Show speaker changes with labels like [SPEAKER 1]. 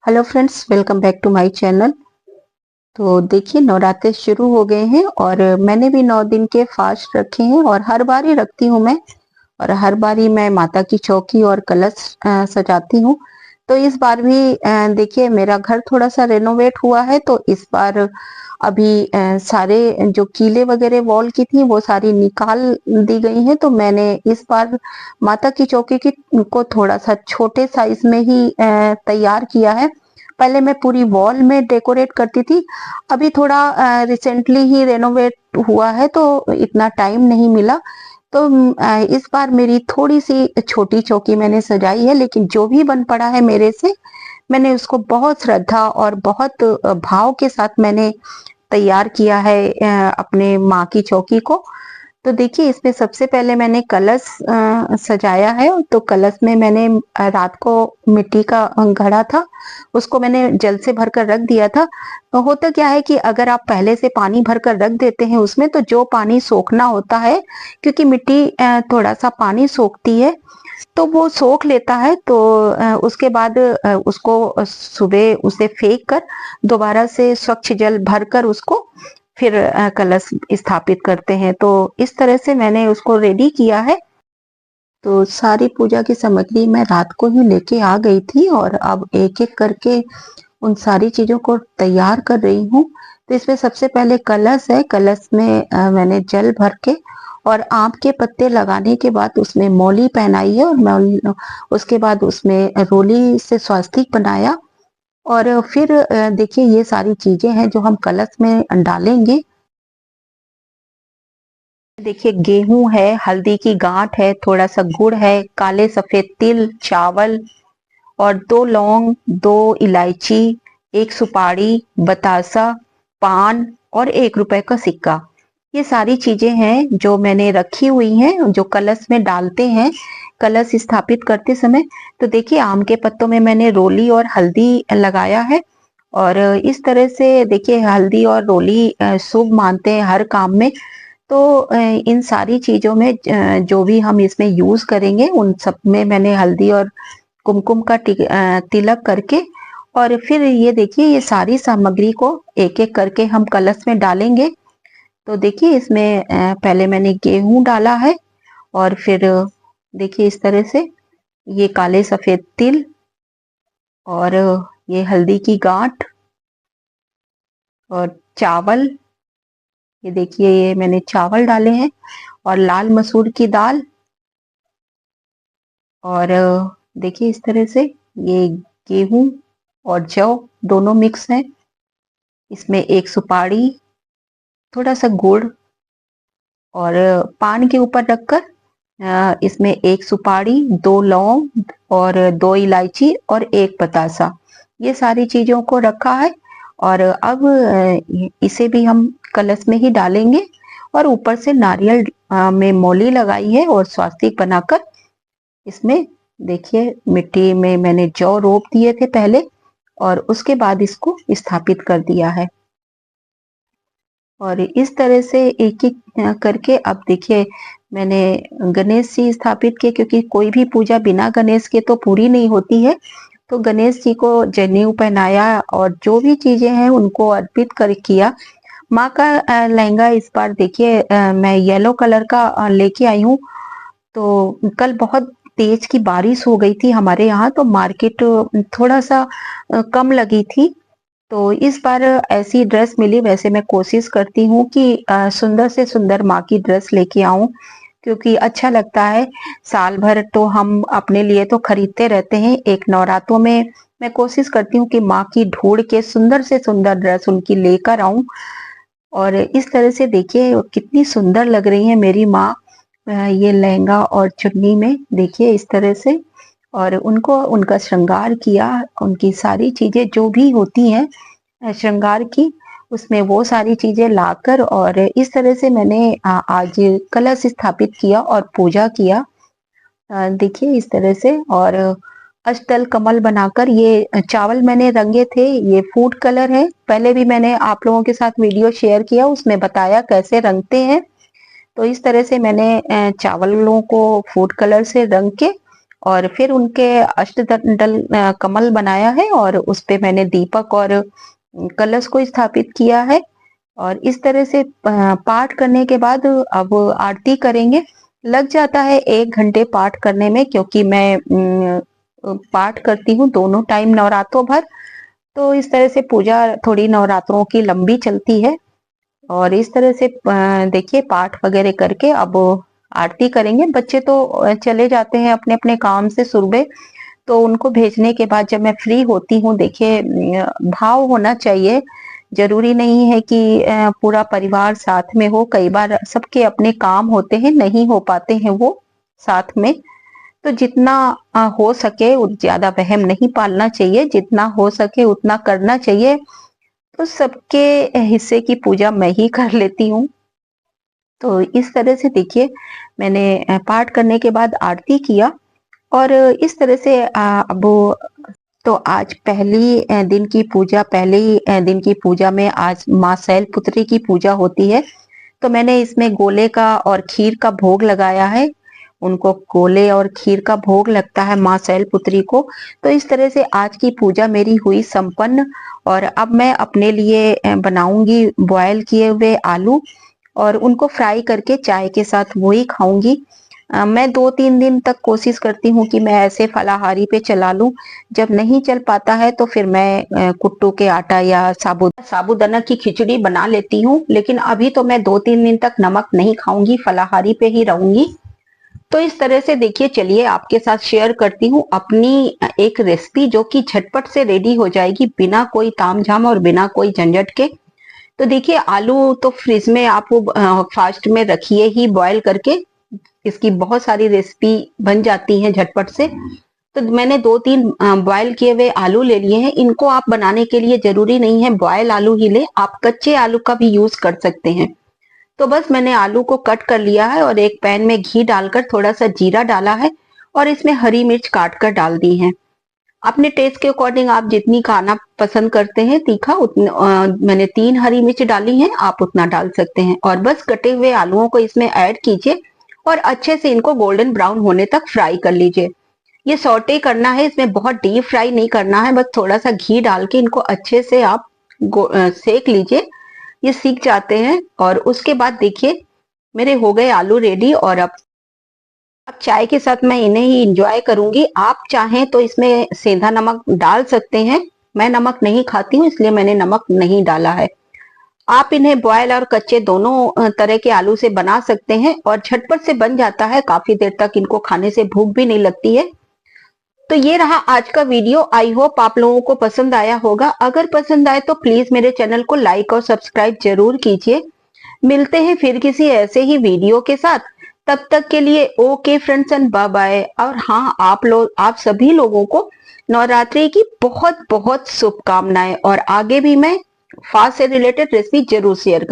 [SPEAKER 1] Hello friends, welcome back to my channel. तो देखिए, नवरात्रे शुरू हो गए हैं और मैंने भी 9 दिन के फास्ट रखे हैं और हर बार ही रखती हूँ मैं। और हर बार ही मैं माता की चौकी और कलश सजाती हूँ। तो इस बार भी देखिए, मेरा घर थोड़ा सा रेनोवेट हुआ है, तो इस बार अभी सारे जो कीले वगैरह वॉल की थी वो सारी निकाल दी गई हैं। तो मैंने इस बार माता की चौकी की को थोड़ा सा छोटे साइज में ही तैयार किया है। पहले मैं पूरी वॉल में डेकोरेट करती थी। अभी थोड़ा रिसेंटली ही रेनोवेट हुआ है, तो इतना टाइम नहीं मिला। तो इस बार मेरी थोड़ी सी छोटी चौकी मैंने सजाई है, लेकिन जो भी बन पड़ा है मेरे से, मैंने उसको बहुत श्रद्धा और बहुत भाव के साथ मैंने तैयार किया है अपने माँ की चौकी को। तो देखिए, इसमें सबसे पहले मैंने कलश सजाया है। तो कलश में मैंने रात को मिट्टी का घड़ा था, उसको मैंने जल से भरकर रख दिया था। तो होता क्या है कि अगर आप पहले से पानी भरकर रख देते हैं उसमें, तो जो पानी सोखना होता है, क्योंकि मिट्टी थोड़ा सा पानी सोखती है, तो वो सोख लेता है। तो उसके बाद उसको सुबह उसे फेंक कर दोबारा से स्वच्छ जल भरकर उसको फिर कलश स्थापित करते हैं। तो इस तरह से मैंने उसको रेडी किया है। तो सारी पूजा की सामग्री मैं रात को ही लेके आ गई थी और अब एक एक करके उन सारी चीजों को तैयार कर रही हूँ। तो इसमें सबसे पहले कलश है। कलश में मैंने जल भर के और आम के पत्ते लगाने के बाद उसमें मौली पहनाई है, और उसके बाद उसमें रोली से स्वास्तिक बनाया। और फिर देखिए, ये सारी चीजें हैं जो हम कलश में डालेंगे। देखिए, गेहूं है, हल्दी की गांठ है, थोड़ा सा गुड़ है, काले सफेद तिल, चावल और 2 लौंग, 2 इलायची, एक सुपारी, बतासा, पान और 1 रुपए का सिक्का। ये सारी चीजें हैं जो मैंने रखी हुई हैं, जो कलश में डालते हैं कलश स्थापित करते समय। तो देखिए, आम के पत्तों में मैंने रोली और हल्दी लगाया है। और इस तरह से देखिए, हल्दी और रोली शुभ मानते हैं हर काम में। तो इन सारी चीजों में जो भी हम इसमें यूज करेंगे, उन सब में मैंने हल्दी और कुमकुम का तिलक करके, और फिर ये देखिए, ये सारी सामग्री को एक एक करके हम कलश में डालेंगे। तो देखिए, इसमें पहले मैंने गेहूं डाला है, और फिर देखिए इस तरह से ये काले सफेद तिल, और ये हल्दी की गांठ, और चावल। ये देखिए, ये मैंने चावल डाले हैं, और लाल मसूर की दाल। और देखिए इस तरह से ये गेहूं और जौ दोनों मिक्स हैं। इसमें एक सुपारी, थोड़ा सा गुड़, और पान के ऊपर रखकर इसमें एक सुपारी, 2 लौंग और 2 इलायची और एक पतासा, ये सारी चीजों को रखा है। और अब इसे भी हम कलश में ही डालेंगे, और ऊपर से नारियल में मौली लगाई है और स्वास्तिक बनाकर इसमें देखिए, मिट्टी में मैंने जौ रोप दिए थे पहले, और उसके बाद इसको स्थापित कर दिया है। और इस तरह से एक एक करके अब देखिए, मैंने गणेश जी स्थापित किए, क्योंकि कोई भी पूजा बिना गणेश के तो पूरी नहीं होती है। तो गणेश जी को जनेऊ पहनाया और जो भी चीजें हैं उनको अर्पित कर किया। माँ का लहंगा इस बार देखिए, मैं येलो कलर का लेके आई हूँ। तो कल बहुत तेज की बारिश हो गई थी हमारे यहाँ, तो मार्केट थोड़ा सा कम लगी थी। तो इस बार ऐसी ड्रेस मिली। वैसे मैं कोशिश करती हूँ कि सुंदर से सुंदर माँ की ड्रेस लेके आऊं, क्योंकि अच्छा लगता है। साल भर तो हम अपने लिए तो खरीदते रहते हैं, एक नवरात्रों में मैं कोशिश करती हूँ कि माँ की ढूंढ के सुंदर से सुंदर ड्रेस उनकी लेकर आऊं। और इस तरह से देखिए, कितनी सुंदर लग रही है मेरी माँ ये लहंगा और चुन्नी में, देखिए इस तरह से। और उनको उनका श्रृंगार किया, उनकी सारी चीजें जो भी होती हैं श्रृंगार की, उसमें वो सारी चीजें लाकर, और इस तरह से मैंने आज कलश स्थापित किया और पूजा किया। देखिए इस तरह से। और अष्टदल कमल बनाकर, ये चावल मैंने रंगे थे, ये फूड कलर है। पहले भी मैंने आप लोगों के साथ वीडियो शेयर किया, उसमें बताया कैसे रंगते हैं। तो इस तरह से मैंने चावलों को फूड कलर से रंग के, और फिर उनके अष्टदल कमल बनाया है और उस पे मैंने दीपक और कलश को स्थापित किया है। और इस तरह से पाठ करने के बाद अब आरती करेंगे। लग जाता है 1 घंटे पाठ करने में, क्योंकि मैं पाठ करती हूँ दोनों टाइम नवरात्रों भर। तो इस तरह से पूजा थोड़ी नवरात्रों की लंबी चलती है। और इस तरह से देखिए पाठ वगैरह करके अब आरती करेंगे। बच्चे तो चले जाते हैं अपने अपने काम से सुबह, तो उनको भेजने के बाद जब मैं फ्री होती हूँ, देखिए भाव होना चाहिए। जरूरी नहीं है कि पूरा परिवार साथ में हो, कई बार सबके अपने काम होते हैं, नहीं हो पाते हैं वो साथ में। तो जितना हो सके ज्यादा वहम नहीं पालना चाहिए, जितना हो सके उतना करना चाहिए। तो सबके हिस्से की पूजा मैं ही कर लेती हूँ। तो इस तरह से देखिए मैंने पाठ करने के बाद आरती किया और इस तरह से अब तो आज पहली दिन की पूजा, पहली दिन की पूजा में आज माँ शैलपुत्री की पूजा होती है। तो मैंने इसमें गोले का और खीर का भोग लगाया है। उनको गोले और खीर का भोग लगता है माँ शैलपुत्री को। तो इस तरह से आज की पूजा मेरी हुई संपन्न। और अब मैं अपने लिए बनाऊंगी बॉयल किए हुए आलू और उनको फ्राई करके चाय के साथ वही खाऊंगी। मैं 2-3 दिन तक कोशिश करती हूँ कि मैं ऐसे फलाहारी पे चला लूं। जब नहीं चल पाता है तो फिर मैं कुट्टू के आटा या साबूदाना की खिचड़ी बना लेती हूँ। लेकिन अभी तो मैं 2-3 दिन तक नमक नहीं खाऊंगी, फलाहारी पे ही रहूंगी। तो इस तरह से देखिए, चलिए आपके साथ शेयर करती हूँ अपनी एक रेसिपी जो कि झटपट से रेडी हो जाएगी, बिना कोई तामझाम और बिना कोई झंझट के। तो देखिए आलू तो फ्रिज में आप फास्ट में रखिए ही बॉयल करके, इसकी बहुत सारी रेसिपी बन जाती हैं झटपट से। तो मैंने 2-3 बॉयल किए हुए आलू ले लिए हैं। इनको आप बनाने के लिए जरूरी नहीं है बॉयल आलू ही ले, आप कच्चे आलू का भी यूज कर सकते हैं। तो बस मैंने आलू को कट कर लिया है और एक पैन में घी डालकर थोड़ा सा जीरा डाला है और इसमें हरी मिर्च काट कर डाल दी है। अपने टेस्ट के अकॉर्डिंग आप जितनी खाना पसंद करते हैं तीखा मैंने 3 हरी मिर्च डाली हैं, आप उतना डाल सकते हैं। और बस कटे हुए आलूओं को इसमें ऐड कीजिए और अच्छे से इनको गोल्डन ब्राउन होने तक फ्राई कर लीजिए। ये सौटे करना है, इसमें बहुत डीप फ्राई नहीं करना है, बस थोड़ा सा घी डाल के इनको अच्छे से आप सेक लीजिए। ये सीख जाते हैं और उसके बाद देखिए मेरे हो गए आलू रेडी। और अब चाय के साथ मैं इन्हें ही इंजॉय करूंगी। आप चाहें तो इसमें सेंधा नमक डाल सकते हैं, मैं नमक नहीं खाती हूँ इसलिए मैंने नमक नहीं डाला है। आप इन्हें बॉयल और कच्चे दोनों तरह के आलू से बना सकते हैं और झटपट से बन जाता है, काफी देर तक इनको खाने से भूख भी नहीं लगती है। तो ये रहा आज का वीडियो। आई होप आप लोगों को पसंद आया होगा। अगर पसंद आए तो प्लीज मेरे चैनल को लाइक और सब्सक्राइब जरूर कीजिए। मिलते हैं फिर किसी ऐसे ही वीडियो के साथ। तब तक के लिए okay friends and bye bye. और हाँ, आप सभी लोगों को नवरात्रि की बहुत बहुत शुभकामनाएं। और आगे भी मैं फास्ट से रिलेटेड रेसिपी जरूर शेयर करूंगी।